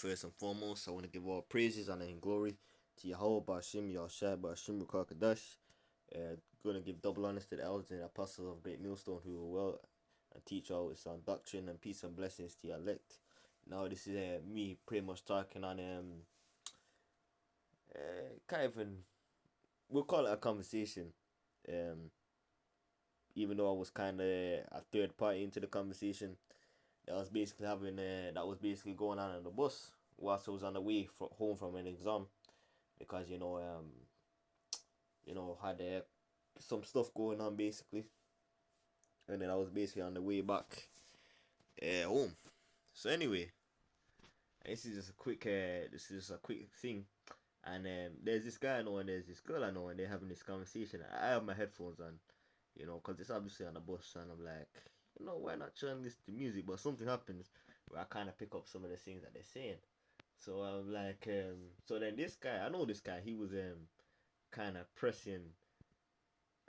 First and foremost, I want to give all praises, honor, and glory to Yahweh, Bashim, Yahshua, Bashim, Kadash. Going to give double honors to the elders and apostles of Great Millstone who will well and teach all its on doctrine and peace and blessings to your elect. Now, this is me pretty much talking on, kind of, we'll call it a conversation. Um, Even though I was kind of a third party into the conversation, that was basically going on the bus whilst I was on the way home from an exam because had some stuff going on basically, and then I was basically on the way back home. So anyway, this is just a quick thing, and there's this guy I know and there's this girl I know and they're having this conversation. I have my headphones on, cause it's obviously on the bus, and I'm like, why not try and listen to music? But something happens where I kind of pick up some of the things that they're saying. So I'm like, so then this guy, I know this guy, he was kind of pressing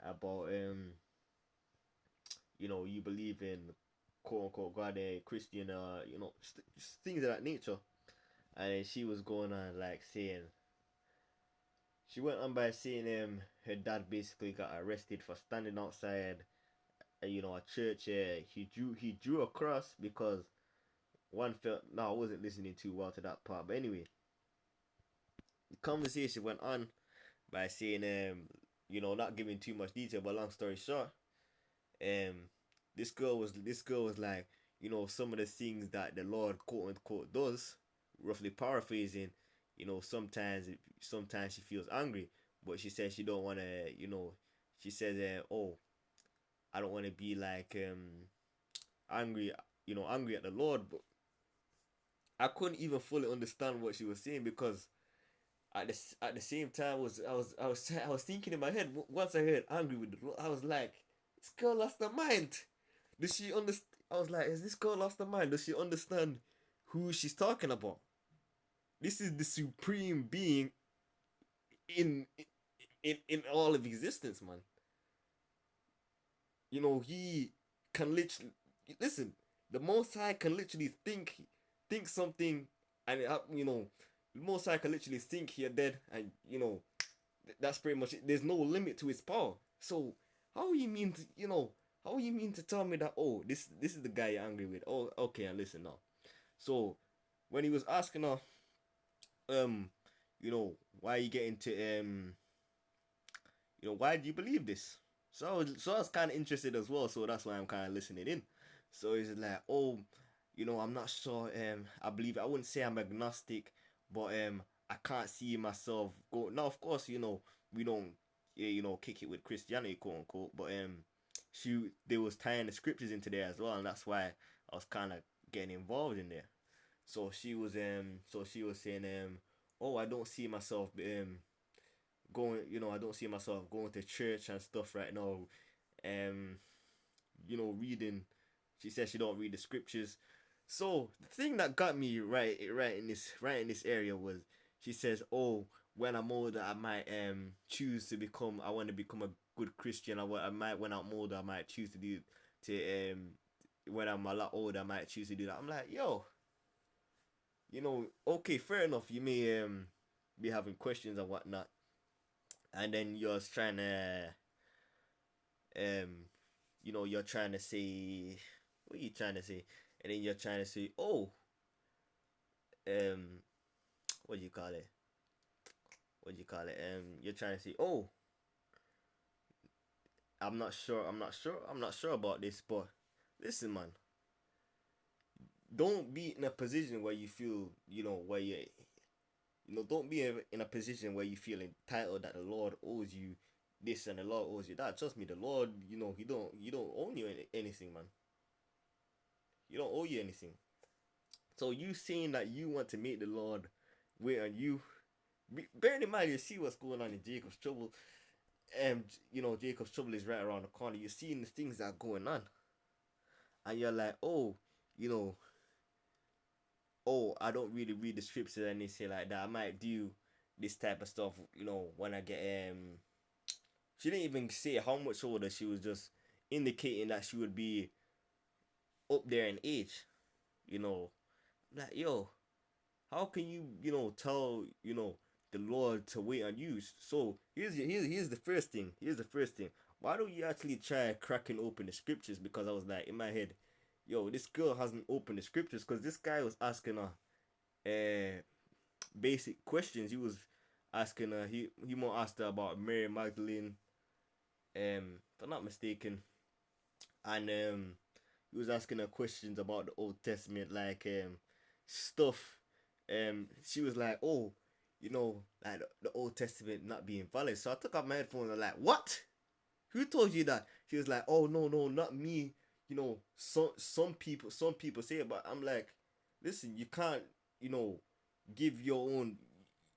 about you believe in quote unquote God, Christian, things of that nature. And she was going on like saying, she went on by saying her dad basically got arrested for standing outside, a church. He drew a cross because one felt no, I wasn't listening too well to that part. But anyway, the conversation went on by saying not giving too much detail, but long story short, um this girl was like, some of the things that the Lord quote unquote does, roughly paraphrasing, sometimes she feels angry, but she says she don't wanna, she says oh, I don't wanna be like angry, angry at the Lord, but I couldn't even fully understand what she was saying because at the same time I was thinking in my head, once I heard angry with the Lord, I was like, this girl lost her mind. Does she understand? I was like, is this girl lost her mind? Does she understand who she's talking about? This is the supreme being in in all of existence, man. He can literally listen. The Most High can literally think something, and the Most High can literally think you're dead, and that's pretty much it. There's no limit to his power. So how you mean to how you mean to tell me that, oh, this is the guy you're angry with? Oh, okay, and listen now. So when he was asking her, um, why you getting to why do you believe this? So I was kind of interested as well. So that's why I'm kind of listening in. So he's like, oh, I'm not sure. I believe I wouldn't say I'm agnostic, but I can't see myself go. Now, of course, we don't, yeah, kick it with Christianity, quote unquote. But they was tying the scriptures into there as well, and that's why I was kind of getting involved in there. So she was saying, oh, I don't see myself going, I don't see myself going to church and stuff right now. Um, reading. She says she don't read the scriptures. So the thing that got me right in this area was, she says, "Oh, when I'm older, I might choose to become. I want to become a good Christian. I might when I'm older, I might choose to do to when I'm a lot older, I might choose to do that." I'm like, yo, okay, fair enough. You may be having questions and whatnot, and then you're trying to you're trying to say, what are you trying to say? And then you're trying to say, oh, um, what do you call it? What do you call it? You're trying to say, oh, I'm not sure about this, but listen, man, don't be in a position where you feel, where don't be in a position where you feel entitled that the Lord owes you this and the Lord owes you that. Trust me, the Lord, he don't owe you anything, man. You don't owe you anything. So you saying that you want to make the Lord wait on you, bearing in mind you see what's going on in Jacob's trouble, and Jacob's trouble is right around the corner. You're seeing the things that are going on, and you're like, oh, you know, oh, I don't really read the scriptures and anything like that. I might do this type of stuff, when I get She didn't even say how much older. She was just indicating that she would be up there in age. Like, yo, how can you, tell, the Lord to wait on you? So here's the first thing. Here's the first thing. Why don't you actually try cracking open the scriptures? Because I was like in my head, yo, this girl hasn't opened the scriptures because this guy was asking her basic questions. He was asking her. He more asked her about Mary Magdalene. If I'm not mistaken, and he was asking her questions about the Old Testament, like stuff. She was like, "Oh, like the Old Testament not being valid." So I took out my headphones and like, "What? Who told you that?" She was like, "Oh no, no, not me. Some people say it, but I'm like, listen, you can't, you know, give your own.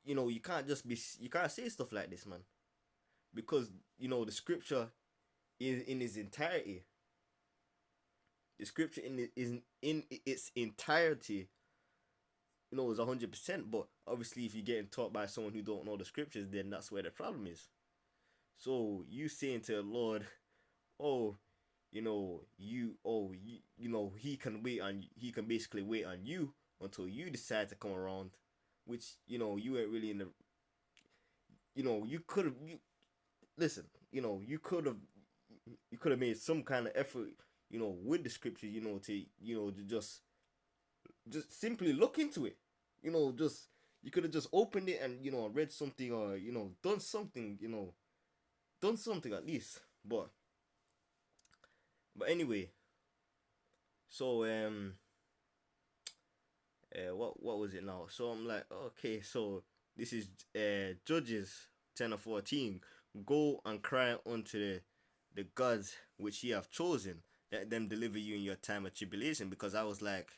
You can't just be. You can't say stuff like this, man, because the scripture is in its entirety. The scripture in its entirety, is 100%. But obviously, if you're getting taught by someone who don't know the scriptures, then that's where the problem is. So you saying to the Lord, oh, he can basically wait on you until you decide to come around, which you ain't really in the, you could have, listen, you could have made some kind of effort, with the scriptures, to just simply look into it. Just you could have just opened it and read something, or done something at least. But anyway, so what was it now? So I'm like, okay, so this is Judges 10 or 14. Go and cry unto the gods which ye have chosen, let them deliver you in your time of tribulation. Because I was like,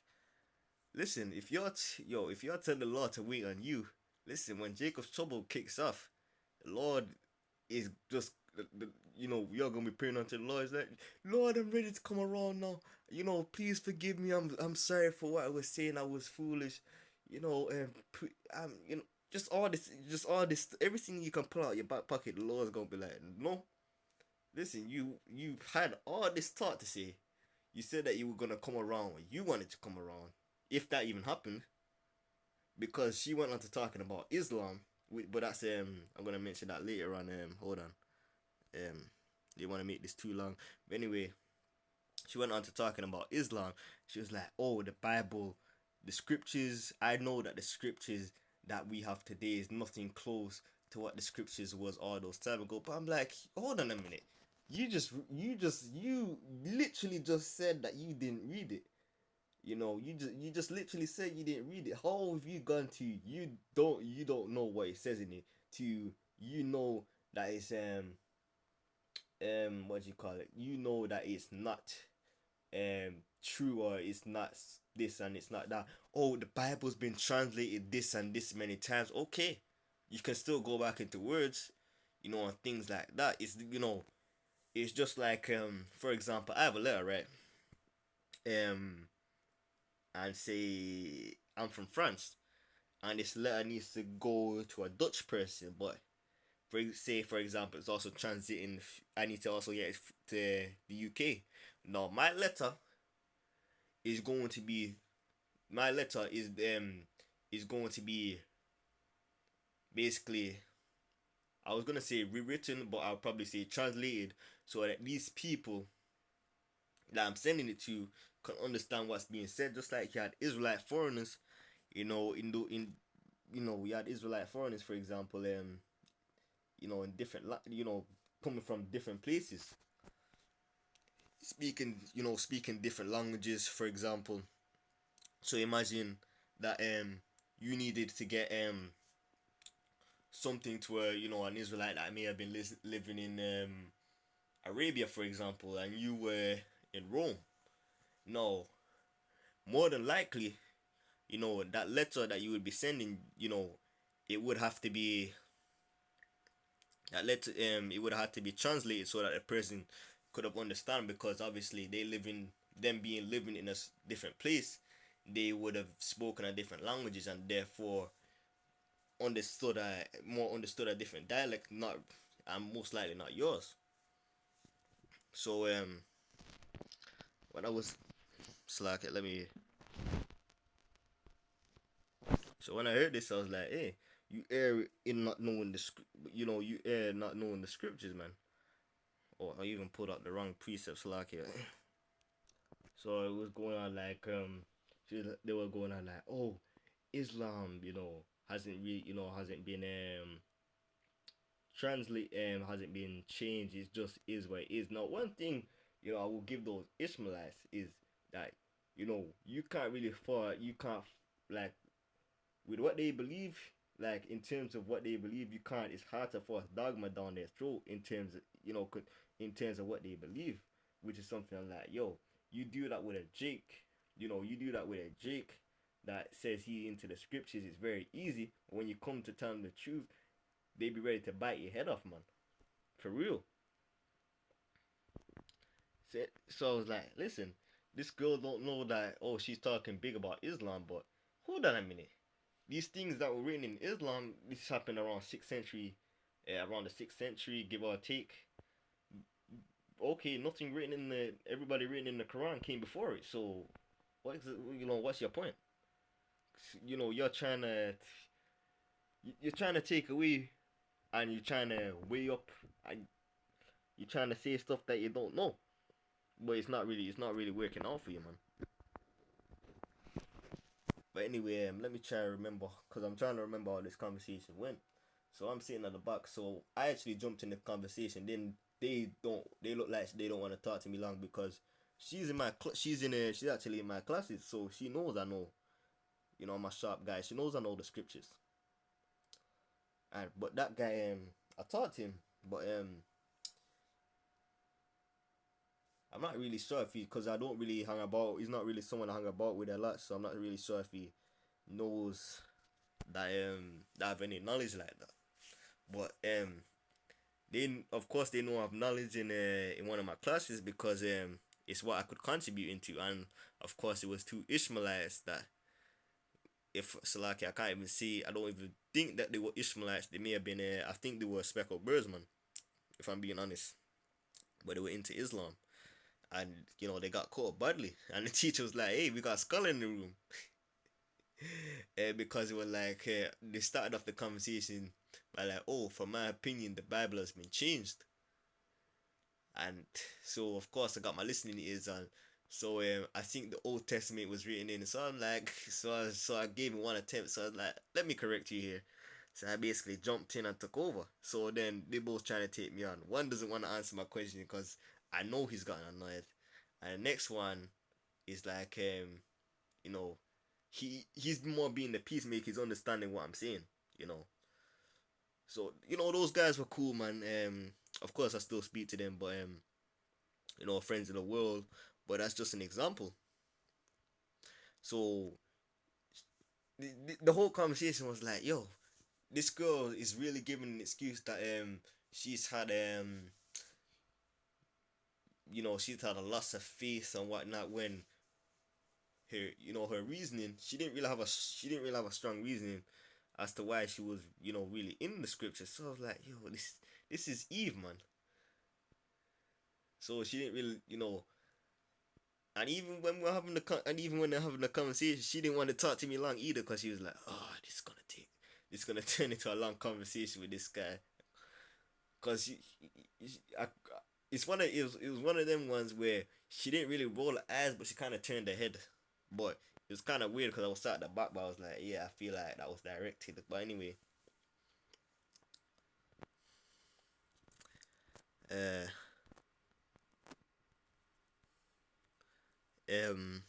listen, if you're telling the Lord to wait on you, listen, when Jacob's trouble kicks off, the Lord is just you're gonna be praying unto the Lord. It's like, Lord, I'm ready to come around now. Please forgive me. I'm sorry for what I was saying. I was foolish. Just all this, everything you can pull out your back pocket. The Lord's gonna be like, no, listen, you had all this thought to say. You said that you were gonna come around when you wanted to come around, if that even happened. Because she went on to talking about Islam, but that's I'm gonna mention that later on. Hold on. Um, they want to make this too long. But anyway, she went on to talking about Islam. She was like, "Oh, the Bible, the scriptures. I know that the scriptures that we have today is nothing close to what the scriptures was all those time ago." But I'm like, hold on a minute. You literally just said that you didn't read it. You just literally said you didn't read it. How have you gone to you don't know what it says in it, to that it's what do you call it? You know that it's not true, or it's not this and it's not that. Oh, the Bible's been translated this and this many times. Okay, you can still go back into words, and things like that. It's just like for example, I have a letter, right? Um and say I'm from France, and this letter needs to go to a Dutch person, but for example, it's also transiting. I need to also get it to the UK. Now is going to be my letter is going to be basically, I was gonna say rewritten, but I'll probably say translated, so that these people that I'm sending it to can understand what's being said. Just like you had Israelite foreigners, we had Israelite foreigners, for example, in coming from different places, speaking different languages, for example. So imagine that you needed to get something to an Israelite that may have been living in Arabia, for example, and you were in Rome. No, more than likely, that letter that you would be sending, it would have to be it would have to be translated so that a person could have understand, because obviously living in a different place, they would have spoken a different languages, and therefore understood a different dialect, not and most likely not yours. So when I was slack it, let me So when I heard this, I was like, hey, you err in not knowing the you err not knowing the scriptures, man. Or I even pulled out the wrong precepts like it. So it was going on like they were going on like, oh, Islam, hasn't really, hasn't been translate hasn't been changed. It just is what it is. Now, one thing I will give those Ishmaelites is that you can't really fall. You can't like with what they believe. Like in terms of what they believe, you can't. It's hard to force dogma down their throat in terms of in terms of what they believe, which is something I'm like, yo, you do that with a Jake. You do that with a Jake that says he into the scriptures. It's very easy. When you come to tell them the truth, they be ready to bite your head off, man. For real. So I was like, listen, this girl don't know that, oh, she's talking big about Islam, but hold on a minute. These things that were written in Islam, this happened around 6th century, around the 6th century, give or take. Okay, nothing written in everybody written in the Quran came before it. So, what is it, what's your point? You're trying to take away, and you're trying to weigh up, and you're trying to say stuff that you don't know. But it's not really working out for you, man. But anyway, let me try to remember because I'm trying to remember how this conversation went. So I'm sitting at the back. So I actually jumped in the conversation. Then they don't. They look like they don't want to talk to me long because she's in my she's actually in my classes. So she knows I know. I'm a sharp guy. She knows I know the scriptures. And but that guy I taught him, but I'm not really sure if he, because I don't really hang about. He's not really someone I hang about with a lot, so I'm not really sure if he knows that I have any knowledge like that. But they of course they know I have knowledge in one of my classes because it's what I could contribute into, and of course it was two Ishmaelites that if Salaki I can't even see. I don't even think that they were Ishmaelites. They may have been. I think they were speckled birdsmen, if I'm being honest. But they were into Islam, and they got caught badly. And the teacher was like, "Hey, we got a skull in the room," because it was like they started off the conversation by like, "Oh, for my opinion, the Bible has been changed," and so of course I got my listening ears on. So I think the Old Testament was written in. So I'm like, so I gave him one attempt. So I was like, let me correct you here. So I basically jumped in and took over. So then they both trying to take me on. One doesn't want to answer my question because I know he's gotten annoyed, and the next one is like, you know, he's more being the peacemaker. He's understanding what I'm saying. You know. So those guys were cool, man. Of course I still speak to them, but friends in the world. But that's just an example. So the whole conversation was like, yo, this girl is really giving an excuse that she's had she's had a loss of faith and whatnot when her reasoning she didn't really have a strong reasoning as to why she was really in the scriptures. So I was like, yo, this is Eve, man. So she didn't really and even when and even when they're having the conversation, she didn't want to talk to me long either because she was like, oh, this is gonna turn into a long conversation with this guy because it was one of them ones where she didn't really roll her eyes, but she kind of turned her head. But it was kind of weird because I was sat at the back, but I was like, yeah, I feel like that was directed. But anyway, uh, um,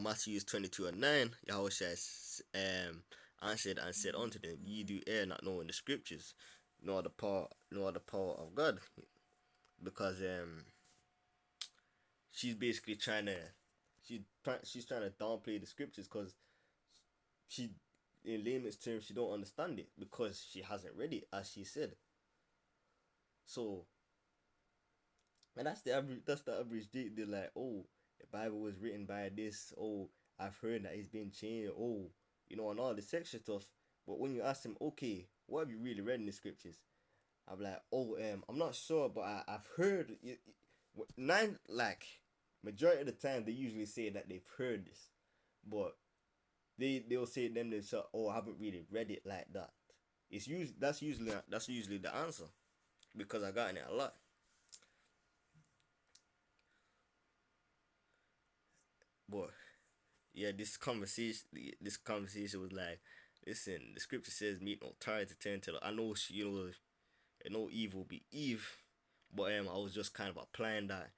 Matthew 22:9, Yahushua answered and said unto them, ye do err not knowing the scriptures, nor the power of God, because she's basically she's trying to downplay the scriptures because she, in layman's terms, she don't understand it because she hasn't read it, as she said. So, and that's the average date. They're like, oh, the Bible was written by this. Oh, I've heard that it's been changed. Oh, and all the sexual stuff. But when you ask them, okay, what have you really read in the scriptures? I'm like, oh, I'm not sure, but I've heard majority of the time they usually say that they've heard this, but they'll say them themselves, oh, I haven't really read it like that. That's usually the answer, because I gotten it a lot. But yeah, this conversation was like, listen, the scripture says, meet no time to turn to the. I know no evil be Eve, but I was just kind of applying that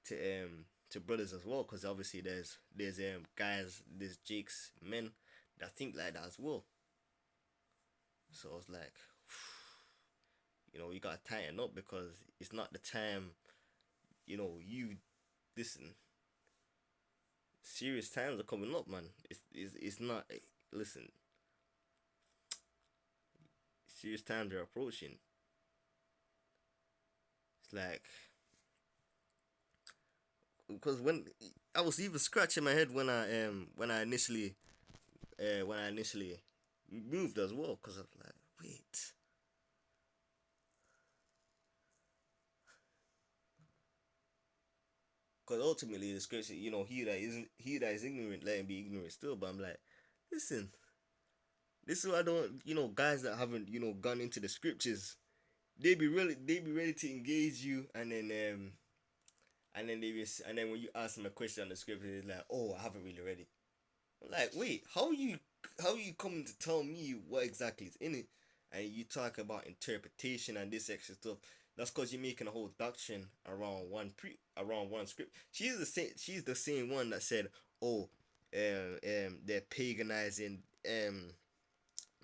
to brothers as well, because obviously there's guys, there's Jake's men that think like that as well. So I was like, you gotta tighten up, because it's not the time. You listen. Serious times are coming up, man. It's not. Listen, serious times are approaching. It's like, because when I was even scratching my head when I initially moved as well, because I'm like, wait, because ultimately the scripture, he that is ignorant, let him be ignorant still. But I'm like, listen, this is what I don't, guys that haven't, gone into the scriptures, they be ready to engage you, and then when you ask them a question on the scripture, it's like, oh, I haven't really read it. I'm like, wait, how you coming to tell me what exactly is in it, and you talk about interpretation and this extra stuff? That's because you're making a whole doctrine around one script. She's the same one that said, oh, they're paganizing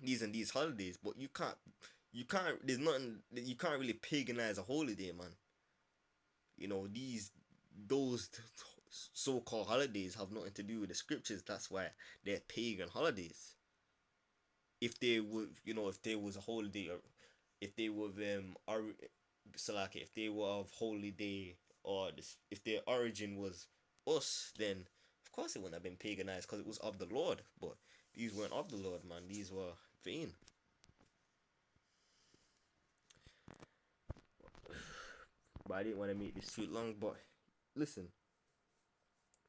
these and these holidays, but you can't. There's nothing. You can't really paganize a holiday, man. Those so-called holidays have nothing to do with the scriptures. That's why they're pagan holidays. If they would, if there was a holiday, or if they were so like, if they were of holy day, or this, if their origin was us, then of course it wouldn't have been paganized, because it was of the Lord. But these weren't of the Lord, man. These were vain. But I didn't want to make this too long. But listen,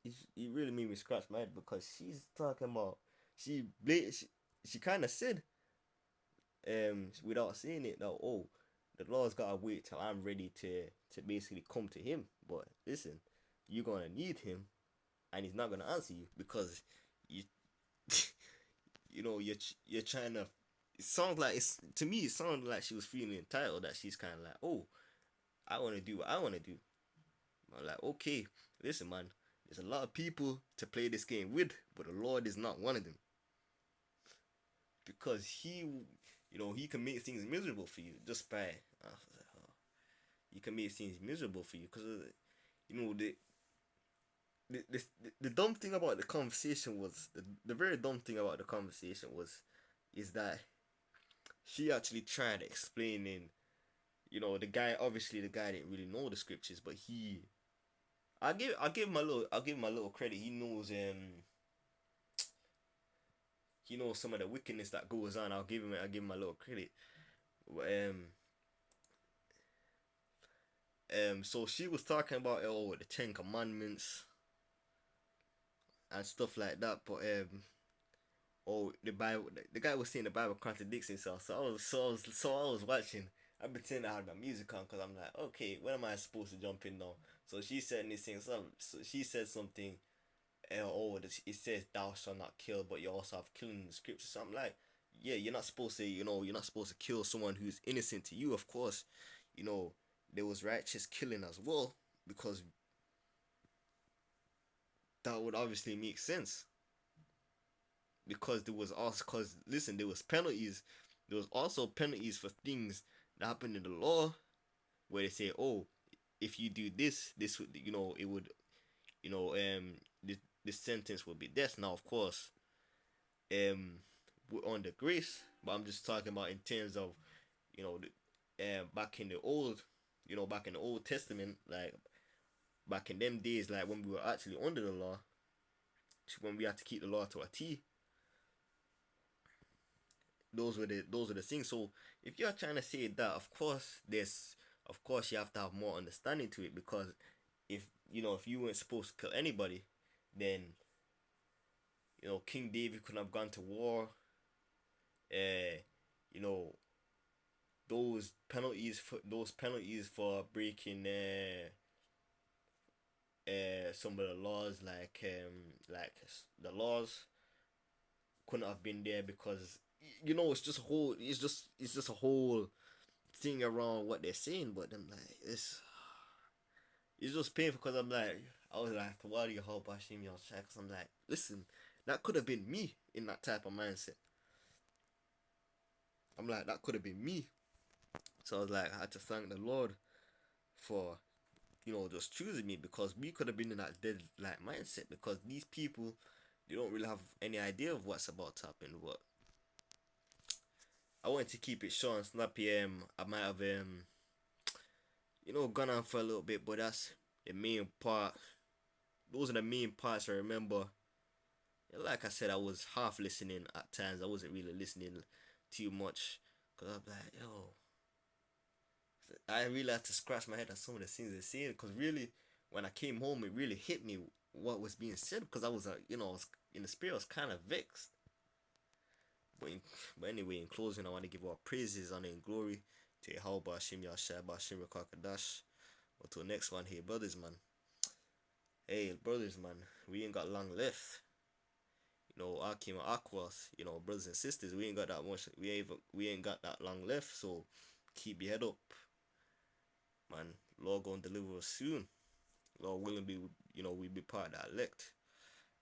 it really made me scratch my head, because she's talking about, she kind of said, without saying it, that, oh, the Lord's gotta wait till I'm ready to basically come to him. But listen, you're gonna need him, and he's not gonna answer you, because you you're trying to. It sounds like, to me, it sounded like she was feeling entitled, that she's kind of like, oh, I want to do what I want to do. I'm like, okay, listen, man, there's a lot of people to play this game with, but the Lord is not one of them, because he can make things miserable for you, just by he can make things miserable for you, because you know the dumb thing about the conversation was, the very dumb thing about the conversation was, is that she actually tried explaining, the guy didn't really know the scriptures, but I'll give him a little credit. He knows some of the wickedness that goes on. I'll give him a little credit. So she was talking about, oh, the Ten Commandments and stuff like that, but the Bible, the guy was saying the Bible contradicts itself. So I was watching. I pretend I had my music on, because I'm like, okay, when am I supposed to jump in now? So she said this thing. So she said something. It says thou shalt not kill, but you also have killing in the scripture. So I'm like, yeah, you're not supposed to kill someone who's innocent to you. Of course, you know there was righteous killing as well, because that would obviously make sense, because listen, there was penalties. There was also penalties for things that happened in the law, where they say, oh, if you do this would, it would, this sentence would be death. Now, of course, um, we're on the grace, but I'm just talking about in terms of, back in the Old Testament, like back in them days, like when we were actually under the law, when we had to keep the law to a T. Those are the things. So if you're trying to say that, of course you have to have more understanding to it, because if you weren't supposed to kill anybody, then King David couldn't have gone to war. Uh, you know, those penalties for breaking some of the laws, like the laws couldn't have been there because it's just a whole thing around what they're saying. But I'm like, it's just painful because I was like, why do you hold Bashim your check? Because I'm like, listen, that could have been me in that type of mindset. I'm like, that could have been me. So I was like, I had to thank the Lord for just choosing me, because we could have been in that dead like mindset, because these people, they don't really have any idea of what's about to happen. But I wanted to keep it short and snappy. I might have gone on for a little bit, but that's the main part. Those are the main parts I remember. Like I said, I was half listening at times. I wasn't really listening too much, because I'm like, yo, I really had to scratch my head at some of the things they said, because really, when I came home, it really hit me what was being said, because I was, in the spirit, I was kind of vexed. But, but anyway, in closing, I want to give our praises, honor, and glory to Yahweh Hashem Yashai Bashim Rakakadash. Until next one, hey brothers, man, we ain't got long left. Akim and Aquas, brothers and sisters, we ain't got that much. We ain't got that long left. So keep your head up, man. Lord gonna deliver us soon. Lord willing, we be part of that elect.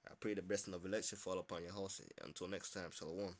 I pray the blessing of election fall upon your house. Until next time, shalom.